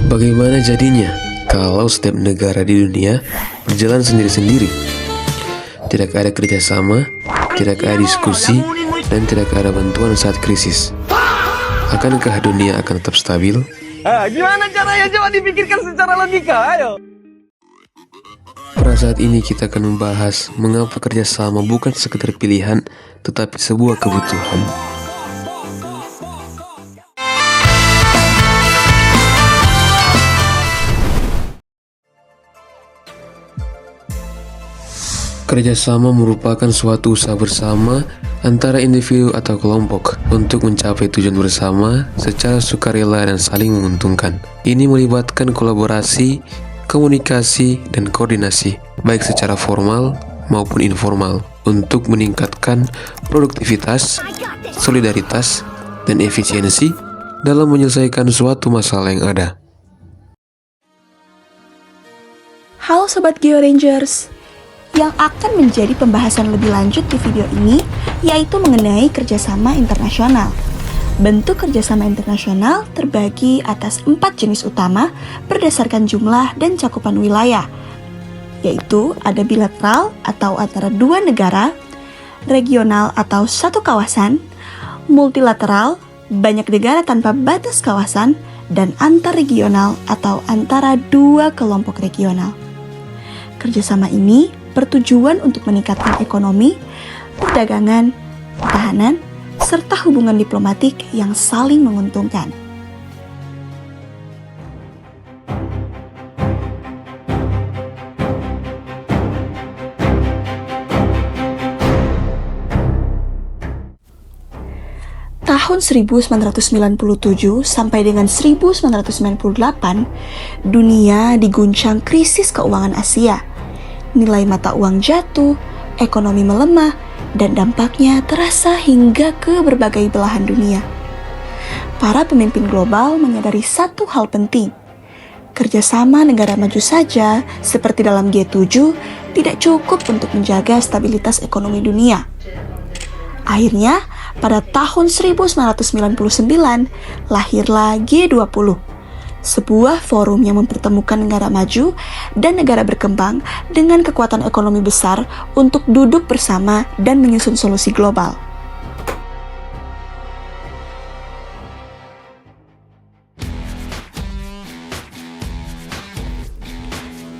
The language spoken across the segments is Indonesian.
Bagaimana jadinya kalau setiap negara di dunia berjalan sendiri-sendiri? Tidak ada kerjasama, tidak ada diskusi, dan tidak ada bantuan saat krisis. Akankah dunia akan tetap stabil? Gimana caranya? Coba dipikirkan secara logika, ayo. Pada saat ini kita akan membahas mengapa kerjasama bukan sekedar pilihan, tetapi sebuah kebutuhan. Kerjasama merupakan suatu usaha bersama antara individu atau kelompok untuk mencapai tujuan bersama secara sukarela dan saling menguntungkan. Ini melibatkan kolaborasi, komunikasi, dan koordinasi, baik secara formal maupun informal, untuk meningkatkan produktivitas, solidaritas, dan efisiensi dalam menyelesaikan suatu masalah yang ada. Halo Sobat Geo Rangers, yang akan menjadi pembahasan lebih lanjut di video ini yaitu mengenai kerjasama internasional. Bentuk kerjasama internasional terbagi atas 4 jenis utama berdasarkan jumlah dan cakupan wilayah, yaitu ada bilateral atau antara dua negara, regional atau satu kawasan, multilateral, banyak negara tanpa batas kawasan, dan antarregional atau antara dua kelompok regional. Kerjasama ini bertujuan untuk meningkatkan ekonomi, perdagangan, pertahanan, serta hubungan diplomatik yang saling menguntungkan. Tahun 1997 sampai dengan 1998, dunia diguncang krisis keuangan Asia. Nilai mata uang jatuh, ekonomi melemah, dan dampaknya terasa hingga ke berbagai belahan dunia. Para pemimpin global menyadari satu hal penting. Kerjasama negara maju saja, seperti dalam G7, tidak cukup untuk menjaga stabilitas ekonomi dunia. Akhirnya, pada tahun 1999, lahirlah G20. Sebuah forum yang mempertemukan negara maju dan negara berkembang dengan kekuatan ekonomi besar untuk duduk bersama dan menyusun solusi global.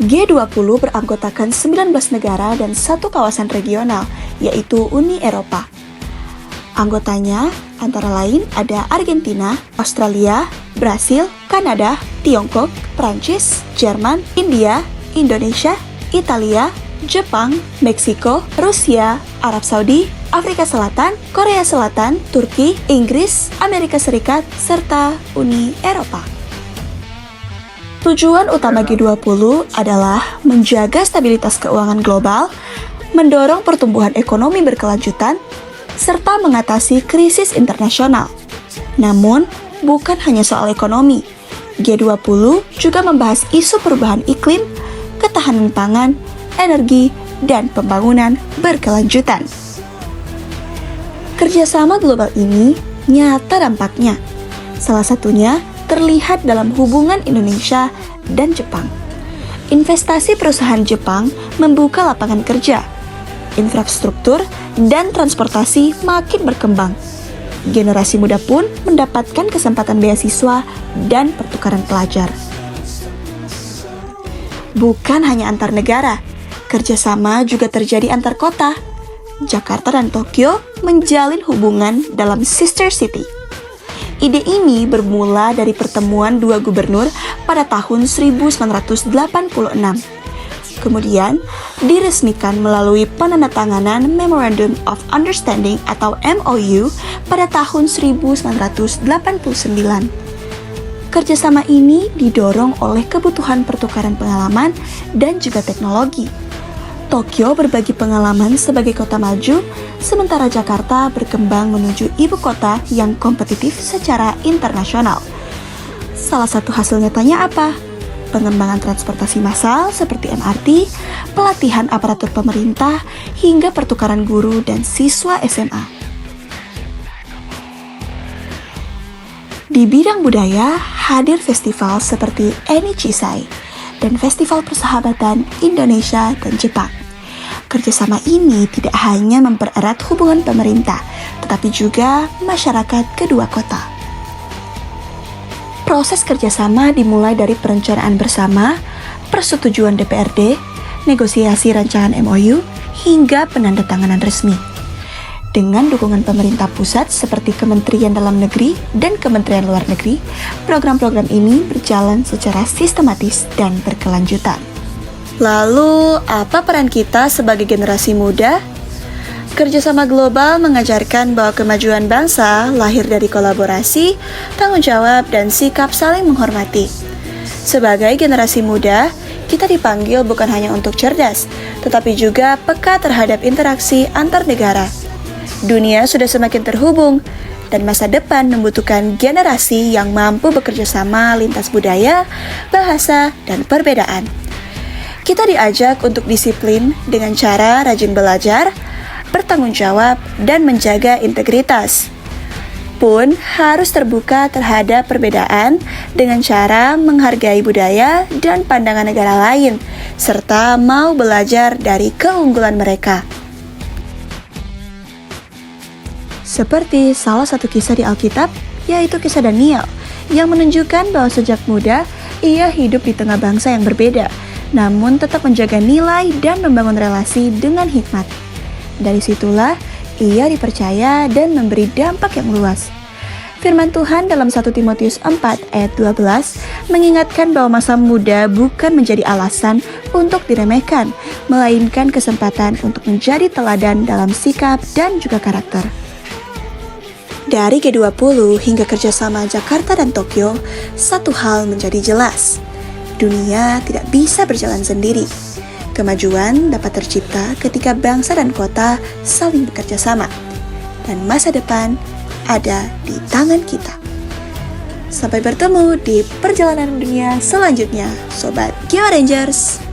G20 beranggotakan 19 negara dan satu kawasan regional, yaitu Uni Eropa. Anggotanya antara lain ada Argentina, Australia, Brasil, Kanada, Tiongkok, Prancis, Jerman, India, Indonesia, Italia, Jepang, Meksiko, Rusia, Arab Saudi, Afrika Selatan, Korea Selatan, Turki, Inggris, Amerika Serikat, serta Uni Eropa. Tujuan utama G20 adalah menjaga stabilitas keuangan global, mendorong pertumbuhan ekonomi berkelanjutan, serta mengatasi krisis internasional. Namun, bukan hanya soal ekonomi. G20 juga membahas isu perubahan iklim, ketahanan pangan, energi, dan pembangunan berkelanjutan. Kerjasama global ini nyata dampaknya. Salah satunya terlihat dalam hubungan Indonesia dan Jepang. Investasi perusahaan Jepang membuka lapangan kerja, infrastruktur, dan transportasi makin berkembang. Generasi muda pun mendapatkan kesempatan beasiswa dan pertukaran pelajar. Bukan hanya antar negara, kerjasama juga terjadi antar kota. Jakarta dan Tokyo menjalin hubungan dalam Sister City. Ide ini bermula dari pertemuan dua gubernur pada tahun 1986. Kemudian diresmikan melalui penandatanganan Memorandum of Understanding atau MOU pada tahun 1989. Kerjasama ini didorong oleh kebutuhan pertukaran pengalaman dan juga teknologi. Tokyo berbagi pengalaman sebagai kota maju, sementara Jakarta berkembang menuju ibu kota yang kompetitif secara internasional. Salah satu hasil nyatanya apa? Pengembangan transportasi massal seperti MRT, pelatihan aparatur pemerintah, hingga pertukaran guru dan siswa SMA. Di bidang budaya, hadir festival seperti Eni Cisai dan Festival Persahabatan Indonesia dan Jepang. Kerjasama ini tidak hanya mempererat hubungan pemerintah, tetapi juga masyarakat kedua kota. Proses kerjasama dimulai dari perencanaan bersama, persetujuan DPRD, negosiasi rancangan MOU, hingga penandatanganan resmi. Dengan dukungan pemerintah pusat seperti Kementerian Dalam Negeri dan Kementerian Luar Negeri, program-program ini berjalan secara sistematis dan berkelanjutan. Lalu, apa peran kita sebagai generasi muda? Kerjasama global mengajarkan bahwa kemajuan bangsa lahir dari kolaborasi, tanggung jawab, dan sikap saling menghormati. Sebagai generasi muda, kita dipanggil bukan hanya untuk cerdas, tetapi juga peka terhadap interaksi antar negara. Dunia sudah semakin terhubung, dan masa depan membutuhkan generasi yang mampu bekerja sama lintas budaya, bahasa, dan perbedaan. Kita diajak untuk disiplin dengan cara rajin belajar, bertanggung jawab, dan menjaga integritas. Pun harus terbuka terhadap perbedaan dengan cara menghargai budaya dan pandangan negara lain, serta mau belajar dari keunggulan mereka. Seperti salah satu kisah di Alkitab, yaitu kisah Daniel, yang menunjukkan bahwa sejak muda, ia hidup di tengah bangsa yang berbeda, namun tetap menjaga nilai dan membangun relasi dengan hikmat. Dari situlah, ia dipercaya dan memberi dampak yang luas. Firman Tuhan dalam 1 Timotius 4 ayat 12 mengingatkan bahwa masa muda bukan menjadi alasan untuk diremehkan, melainkan kesempatan untuk menjadi teladan dalam sikap dan juga karakter. Dari G20 hingga kerjasama Jakarta dan Tokyo, satu hal menjadi jelas. Dunia tidak bisa berjalan sendiri. Kemajuan dapat tercipta ketika bangsa dan kota saling bekerja sama. Dan masa depan ada di tangan kita. Sampai bertemu di perjalanan dunia selanjutnya, Sobat Geo Rangers.